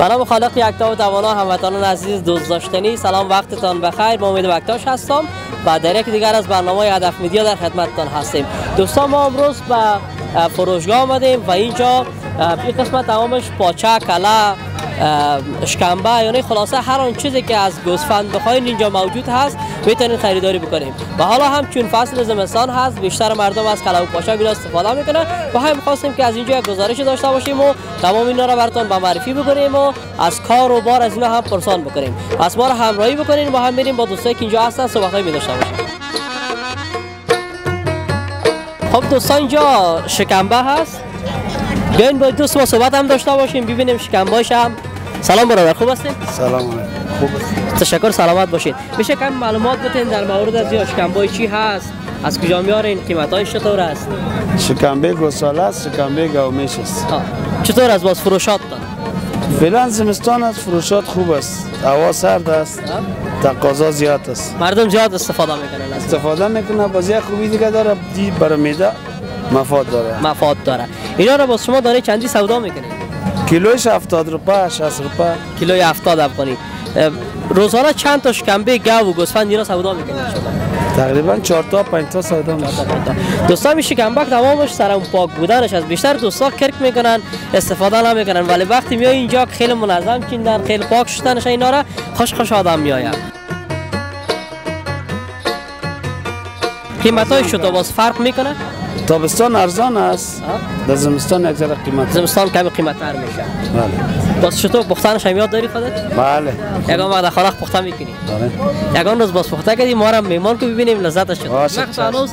به نام خالق یکتا و توانا، هموطنان عزیز دوست داشتنی، سلام وقتتان بخیر. ما امید بکتاش هستم و در یک دیگر از برنامه هدف میدیا در خدمتتان هستیم. دوستان ما امروز به فروشگاه آمدیم و اینجا این قسمت تمامش پاچه، کله، شکمبه، یعنی خلاصه هر آن چیزی که از گوسفند بخواین اینجا موجود هست میتونین خریداری بکنیم. و حالا هم چون فصل زمستان هست بیشتر مردم از کله و پاچه بینا استفاده میکنن و هم خواستیم که از اینجا یک گزارش داشته باشیم و تمام اینا را براتون به معرفی بکنیم و از کار و بار از اینا هم پرسان بکنیم. پس ما را همراهی بکنین و هم بریم با دوستایی که اینجا هستن صحبتایی می داشته باشیم. خب دوستان اینجا شکمبه هست. بیاین با دوست ما صحبت هم داشته باشیم ببینیم شکمبه‌اش هم. سلام برادر، خوب هستین؟ سلام علیکم. خوب است. تشکر، سلامت باشین. میشه کم معلومات بدین در مورد از شکمبه چی هست؟ از کجا میارین؟ قیمتاش چطور است؟ شکمبه گوساله است، شکمبه گومیش است. چطور است باز فروشات؟ فعلا زمستان است، فروشات خوب است. هوا سرد است. تقاضا زیاد است. مردم زیاد استفاده میکنن. استفاده میکنه، بازی خوبی دیگه داره، دی برای معده مفاد داره. مفاد داره. اینا رو با شما دانه چندی سودا میکنید؟ کیلویش 70 روپیه، 60 روپیه. کیلوی 70 افغانی. روزانه چند تا شکمبه گاو و گوسفند اینا سودا میکنید شما؟ تقریبا 4 تا 5 تا سودا میشه. دوستا می شکمبه تمامش سرم پاک بودنش از بیشتر دوستا کرک میکنن، استفاده نمیکنن، ولی وقتی میای اینجا خیلی منظم کیندن، خیلی پاک شدنش اینا را خوش آدم میآید. قیمتای شده باز فرق میکنه؟ تابستان ارزان است، در زمستان یک ذره قیمت. زمستان کمی قیمت‌تر میشه. بله. باز چطور پختنش هم یاد داری خودت؟ بله. یگان وقت خلاق پخته میکنی؟ بله. یگان روز باز پخته کردیم ما را میمان که ببینیم لذتش چطور. وقت هنوز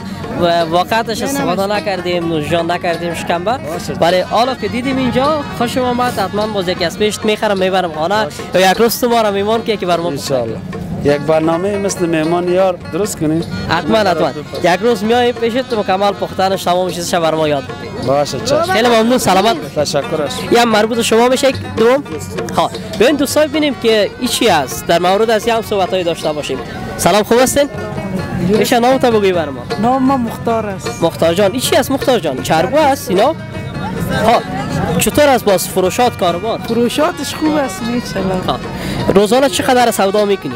واقعتش استفاده نکردیم، نوشجان نکردیم شکمبه. ولی حالا که دیدیم اینجا خوشم آمد، حتما باز یکی از پیش میخرم میبرم خانه یا یک روز تو ما را میمان که بر ما. ان شاء الله. یک برنامه مثل مهمان یار درست کنیم. حتما یک روز میایم پیشت مکمل پختنش تمام چیزش بر ما یاد بدید. باشه چشم. خیلی ممنون، سلامت. تشکر. یا مربوط شما میشه دوم. ها ببین دوستان ببینیم که این چی است، در مورد از هم صحبتایی داشته باشیم. سلام، خوب هستین؟ میشه نام تو بگی بر ما؟ نام ما مختار است. مختار جان، این چی است مختار جان؟ چربو است اینا؟ ها چطور است باز فروشات کاروبار؟ فروشاتش خوب است میچله. ها روزانه چقدر سودا میکنی؟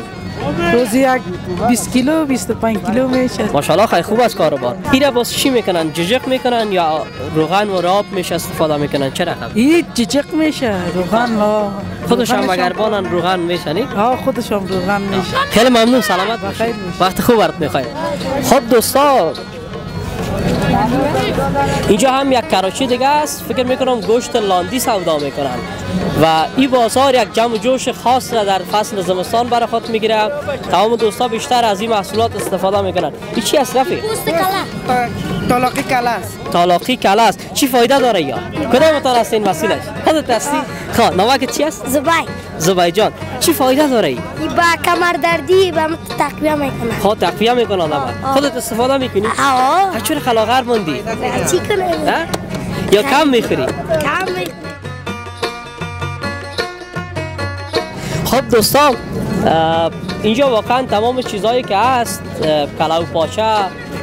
روزی یک 20 کیلو 25 کیلو میشه. ماشاءالله خیلی خوب است کاروبار. اینا باز چی میکنن؟ ججق میکنن یا روغن و راب میشه استفاده میکنن؟ چه رقم؟ این ججق میشه، روغن لا. خودش هم اگر بانن روغن میشنی؟ ها خودش هم روغن میشه. خیلی ممنون، سلامت باشید. وقت خوب برات میخوایم. خب دوستا اینجا هم یک کراچی دیگه است، فکر میکنم گوشت لاندی سودا میکنن و این بازار یک جمع و جوش خاص را در فصل زمستان برای خود میگیره. تمام دوستا بیشتر از این محصولات استفاده میکنن. این چی است رفیق؟ طلاقی کله است. طلاقی کله است. چی فایده داره یا؟ کدام تان است این وسیلش؟ خودت هستی؟ خب نامک چی است؟ زبای جان. چی فایده داره این؟ با کمر دردی به تقویه میکنه. خب تقویه میکنه نامک. خودت استفاده میکنی؟ آه. چرا خلاقر موندی؟ چی کنه؟ یا کم میخوری؟ کم میخوری. خب دوستان اینجا واقعا تمام چیزهایی که هست، کله و پاچه،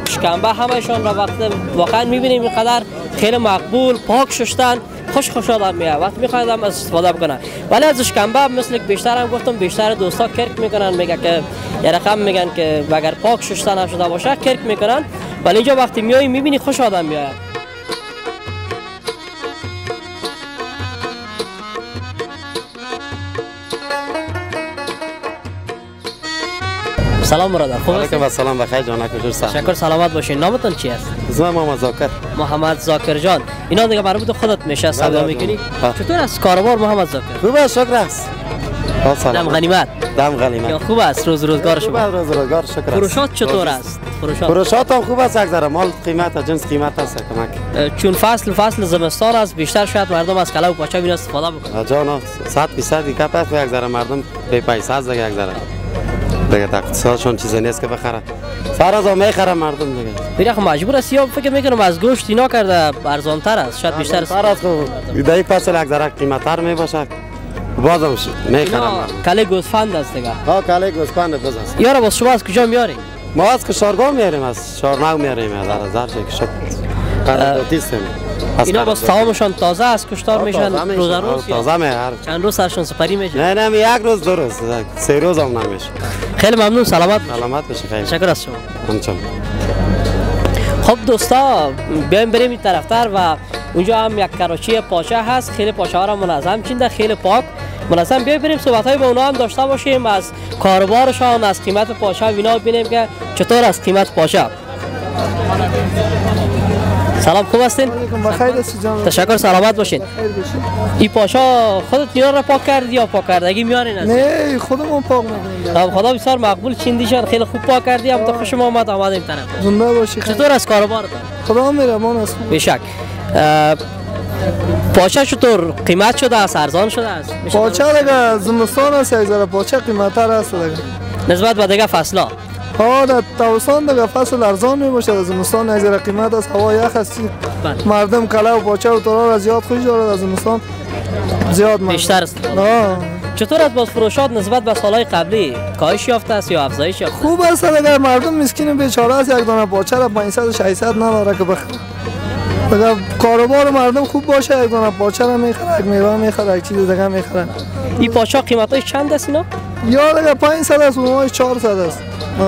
شکمبه، همشان را وقت واقعا میبینیم اینقدر خیلی مقبول، پاک شستن، خوش آدم میاد وقتی میخواید هم استفاده بکنن. ولی از شکمبه مثل که بیشتر هم گفتم بیشتر دوستا کرک میکنن، میگه که یه رقم میگن که اگر پاک شستن نشده باشه کرک میکنن، ولی اینجا وقتی میای میبینی خوش آدم میاد. سلام برادر، خوب هستید؟ علیکم سلام، بخیر جان، کجور هستید؟ تشکر، سلامت باشین. نامتون چی است؟ اسمم محمد زاکر. محمد زاکر جان، اینا دیگه مربوط خودت میشه سودا میکنی؟ چطور است کاروبار محمد زاکر؟ خوب است، شکر است. دم غنیمت. دم غنیمت. یا خوب است روزگار شما؟ خوب است روزگار، شکر است. فروشات چطور است؟ فروشات هم خوب است، یک ذره مال قیمت جنس قیمت است کمک. چون فصل زمستان است بیشتر شاید مردم از کله و پاچه بیان استفاده بکنن. جان 100% کپ است، یک ذره مردم به پیسه است دیگه، یک ذره دیگه اقتصادشون چیزی نیست که بخره. سر از میخره مردم دیگه. بیرخ مجبور است یا فکر میکنم از گوشت اینا کرده ارزان تر است، شاید بیشتر است. سر از دیگه فصل یک ذره قیمت تر می باشه. بازم میخرم. کله گوسفند است دیگه. ها کله گوسفند است. یارا باز شما از کجا میاری؟ ما از کشارگاه میاریم، از شارناو میاریم، از هر جای که شد. قراردادیستیم. اینا باز تمامشان تازه است کشتار میشن روز روز تازه هر چند روز سرشون سپری میشه؟ نه یک روز دو روز 3 روز هم نمیشه. خیلی ممنون سلامت باشی خیلی تشکر از شما. همچنان. خب دوستا بیایم بریم این طرفتر و اونجا هم یک کراچی پاچه هست. خیلی پاچه ها را منظم چینده خیلی پاک منظم. بیایم بریم صحبت های با اونا هم داشته باشیم از کاروبارشان از قیمت پاچه اینا ببینیم که چطور از قیمت پاچه. سلام خوب هستین؟ بخیر هستی جان. تشکر سلامت باشین. این پاشا خودت اینا را پاک کردی یا پاک کردگی میارین از؟ نه خودمون پاک میکنیم. خدا بسیار مقبول چیندیشان خیلی خوب پاک کردی. هم تو خوش آمد آمدیم طرف. زنده باشی. چطور از کاروبارت؟ خدا مهربان است. بیشک. پاچه چطور قیمت شده است ارزان شده است؟ پاچه دیگه زمستان است یک ذره پاچه قیمت‌تر است دیگه. نسبت به دیگه فصلا. ها در تابستان دیگه فصل ارزان میباشه، زمستان یک ذره قیمت است، هوا یخ است. مردم کله و پاچه و ترار از زیاد خوش دارد، از زمستان زیاد بیشتر است. چطور است باز فروشات نسبت به سالهای قبلی کاهش یافته است یا افزایش یافته؟ خوب است دیگه. مردم مسکین بیچاره است، یک دانه پاچه را 500 600 نداره که بخره. دیگه کاروبار مردم خوب باشه یک دانه پاچه را میخره، یک میوه میخره، یک چیز دیگه میخره. این پاچه قیمتش چند است اینا؟ یا دیگه 500 است، اونش 400 است.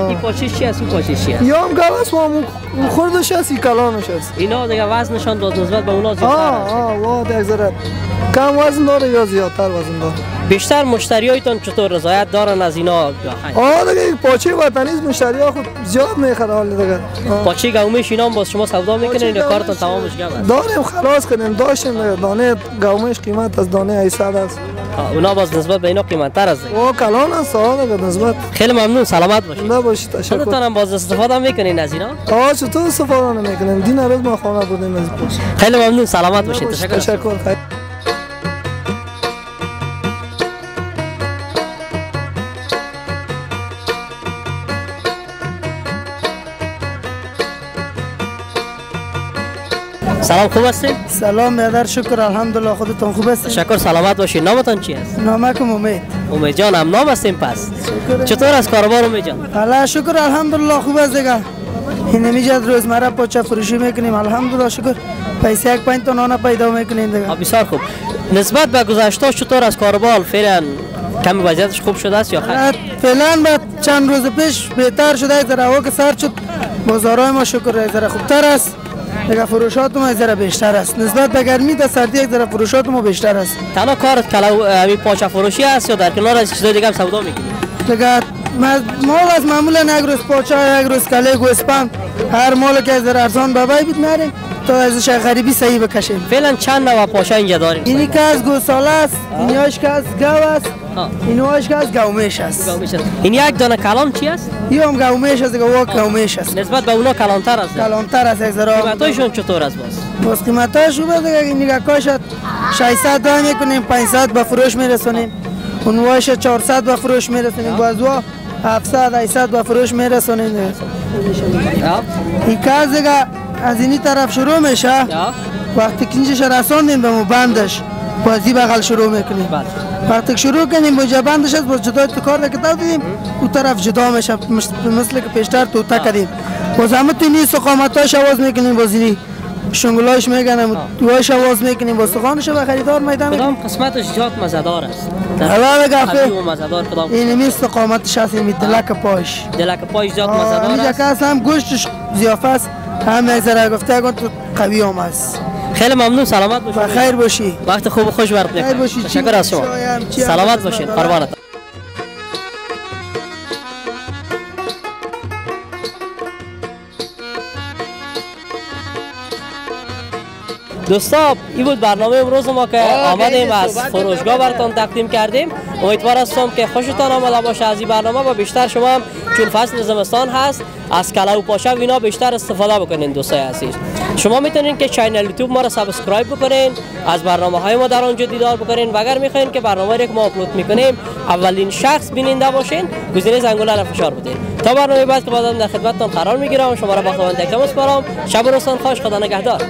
این پاچه چی است؟ این پاچه چی است؟ یا هم گل است و هم خوردش است، این کلانش است. اینا دیگه وزنشان باز نسبت به اونا زیادتر است. واه یک ذره کم وزن داره یا زیادتر وزن داره. بیشتر مشتریایتون چطور رضایت دارن از اینا؟ دیگه پاچه وطنی مشتری‌ها خود زیاد میخره حال دیگه. پاچه گومش اینا هم باز شما سودا میکنین یا کارتون تمامش گم است؟ داریم خلاص کردیم، داشتیم دانه گومش قیمت از دانه 800 است. اونا باز نسبت به اینا قیمت‌تر است. کلان است دیگه نسبت. خیلی ممنون سلامت باشید. زنده باشید تشکر. خودتون هم باز استفاده میکنین از اینا؟ چطور استفاده نمیکنیم؟ دین روز ما خانه بودیم از پاچه. خیلی ممنون سلامت باشید. تشکر. سلام خوب هستید؟ سلام برادر شکر الحمدلله. خودتون خوب هستید؟ تشکر سلامت باشید. نامتون چی است؟ نامکم امید. امید جان هم نام هستیم پس. چطور از کاروبار امید جان؟ الله شکر الحمدلله خوب است دیگه. این میجد روزمره پاچه فروشی میکنیم الحمدلله شکر. پیسه 1-5 تا نان پیدا میکنیم دیگه. بسیار خوب. نسبت به گذشته چطور از کاروبار فعلا کمی وضعیتش خوب شده است یا خیر؟ فعلا بعد چند روز پیش بهتر شده در هوا که سرد شد. بازارهای ما شکر یک ذره خوبتر است. دیگه فروشات ما ذره بیشتر است نسبت به گرمی تا سردی. یک ذره فروشات ما بیشتر است. تنها کارت کلو همین پاچه فروشی است یا در کنار از چیزای دیگه هم سودا میکنی؟ دیگه مال از معمولا یک روز پاچه، یک روز کله گوسفند، هر مال که از ارزان بابای بیت میاریم تا ازش غریبی صحیح بکشیم. فعلا چند نوع پاچه اینجا داریم؟ اینی که از گوساله است، اینیاش که از گاو است، اینوش که از گومش است. این یک دانه کلان چی است؟ این هم گومش است، دیگه گومش است. نسبت به اونا کلانتر است. کلانتر است یک ذره. قیمتاشون چطور است باز قیمتاش خوبه دیگه. این نگاه کاش 600 دام میکنیم 500 به فروش میرسونیم. اونواش 400 به فروش میرسونیم. بازوا 700 800 به فروش میرسونیم. این کار دیگه از اینی طرف شروع میشه. وقتی که اینجاش رساندیم به بندش بازی بغل شروع میکنیم. وقتی شروع کنیم با بندش است باز جدا تو کار نکتا دادیم اون طرف جدا میشه مثل که پیشتر تو تا کردیم. باز همه تو نیست قامتاش آواز میکنیم بازی شنگلاش میگنم واش آواز میکنیم با سخانش و خریدار میدم. کدام قسمتش زیاد مزه‌دار است؟ حالا گفته مزه‌دار کدام؟ این نیست قامتش است این دلک پاش. دلک پاش زیاد مزه‌دار است. اینجا که هم گوشتش ضیافه است هم یک ذره گفته اگه تو قوی هم است. خیلی ممنون سلامت باشید. بخیر باشی. وقت خوب و خوش برد بخیر. تشکر از شما. سلامت باشین. قربانت. دوستا این بود برنامه امروز ما که آمدیم از فروشگاه براتون تقدیم کردیم. امیدوار هستم که خوشتان آمده باشه از این برنامه و بیشتر شما هم چون فصل زمستان هست از کله و پاچه و اینا بیشتر استفاده بکنین دوستای عزیز. شما میتونین که چینل یوتیوب ما را سابسکرایب بکنین، از برنامه‌های ما در آنجا دیدار بکنین و اگر میخواین که برنامه‌ای که ما آپلود میکنیم اولین شخص بیننده باشین گزینه زنگوله را فشار بدین. تا برنامه بعد که بعداً در خدمتتون قرار میگیرم شما را با خداوند تکرم میسپارم. شب و روزتان خوش. خدا نگهدار.